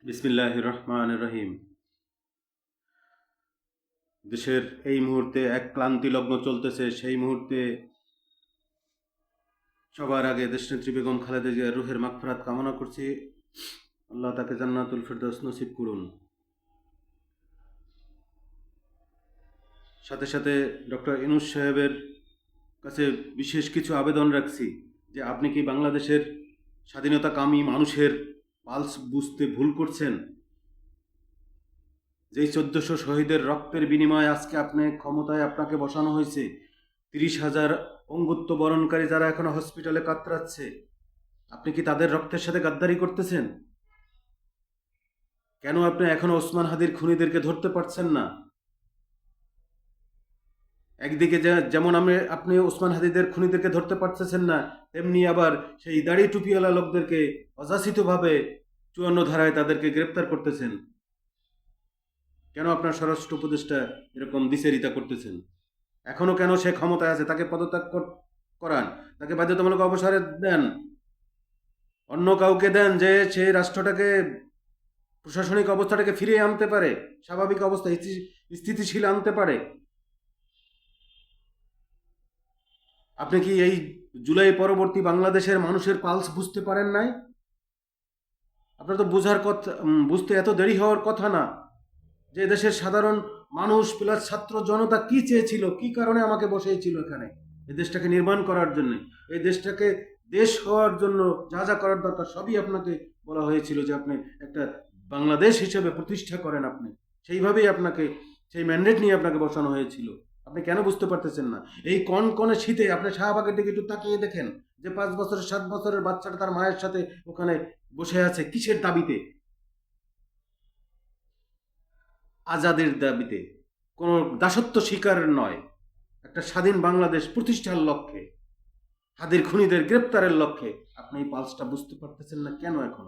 বিসমিল্লাহির রহমানির রহিম। দেশের এই মুহূর্তে এক ক্লান্তি লগ্ন চলতেছে। সেই মুহূর্তে সবার আগে দেশনেত্রী বেগম খালেদা জিয়ার রুহের মাগফিরাত কামনা করছি। আল্লাহ তাকে জান্নাতুল ফেরদৌস নসিব করুন। সাথে সাথে ডক্টর ইউনূস সাহেবের কাছে বিশেষ কিছু আবেদন রাখছি যে আপনি কি বাংলাদেশের স্বাধীনতাকামী মানুষের পালস বুঝতে ভুল করছেন? যেই 1400 শহীদের রক্তের বিনিময়ে আজকে ক্ষমতায় আপনাকে বসানো হয়েছে। 30,000 অঙ্গত্ব বরণকারী যারা এখনো হসপিটালে কাতরাচ্ছে, আপনি কি তাদের রক্তের সাথে গাদ্দারি করতেছেন? কেন আপনি এখনো ওসমান হাদির খুনিদেরকে ধরতে পারছেন না? একদিকে যেমন আপনি ওসমান হাদিদের খুনিদেরকে ধরতে পারতেছেন না, তেমনি আবার সেই দাড়ি টুপিওয়ালা লোকদেরকে অযাচিতভাবে 54 ধারায় তাদেরকে গ্রেপ্তার করতেছেন। কেন আপনার স্বরাষ্ট্র উপদেষ্টা এরকম দ্বিচারিতা করতেছেন? এখনো কেন সে ক্ষমতায় আছে? তাকে পদত্যাগ করান, তাকে বাধ্যতামূলক অবসরে দেন, অন্য কাউকে দেন যে সেই রাষ্ট্রটাকে, প্রশাসনিক অবস্থাটাকে ফিরিয়ে আনতে পারে, স্বাভাবিক অবস্থা স্থিতিশীল আনতে পারে। আপনি কি এই জুলাই পরবর্তী বাংলাদেশের মানুষের পালস বুঝতে পারেন নাই? আপনার তো বুঝতে এত দেরি হওয়ার কথা না যে দেশের সাধারণ মানুষ প্লাস ছাত্র জনতা কি চেয়েছিল, কি কারণে আমাকে বসিয়েছিল এখানে এই দেশটাকে নির্মাণ করার জন্য, এই দেশটাকে দেশ হওয়ার জন্য যা যা করার দরকার সবই আপনাকে বলা হয়েছিল যে আপনি একটা বাংলাদেশ হিসেবে প্রতিষ্ঠা করেন। আপনি সেইভাবেই সেই ম্যান্ডেট নিয়ে আপনাকে বসানো হয়েছিল। আপনি কেন বুঝতে পারতেছেন না? এই কনকনে শীতে আপনি শাহবাগের দিকে একটু তাকিয়ে দেখেন যে 5 বছরের 7 বছরের বাচ্চাটা তার মায়ের সাথে ওখানে বসে আছে কিসের দাবিতে? আজাদের দাবিতে, কোনো দাসত্ব শিকার নয়, একটা স্বাধীন বাংলাদেশ প্রতিষ্ঠার লক্ষ্যে, হাদির খুনিদের গ্রেপ্তারের লক্ষ্যে। আপনি এই পালসটা বুঝতে পারতেছেন না কেন? এখন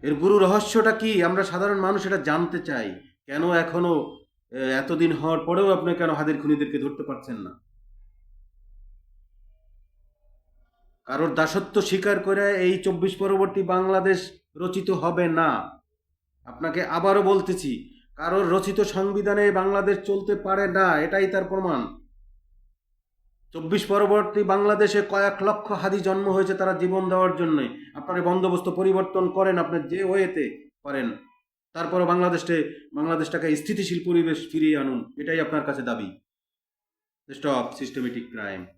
এর গুরু রহস্যটা কি আমরা সাধারণ মানুষ এটা জানতে চাই। কেন এখনো এতদিন হওয়ার পরেও আপনি কেন হাদির খুনিদেরকে ধরতে পারছেন না? কারোর দাসত্ব স্বীকার করে এই 24 পরবর্তী বাংলাদেশ রচিত হবে না। আপনাকে আবারও বলতেছি, কারোর রচিত সংবিধানে বাংলাদেশ চলতে পারে না, এটাই তার প্রমাণ। 24 পরবর্তী বাংলাদেশে কয়েক লক্ষ হাদি জন্ম হয়েছে তারা জীবন দেওয়ার জন্য। আপনার বন্দোবস্ত পরিবর্তন করেন, আপনি যে ওয়েতে পারেন, তারপরও বাংলাদেশটাকে স্থিতিশীল পরিবেশ ফিরিয়ে আনুন, এটাই আপনার কাছে দাবি। Stop systematic crime.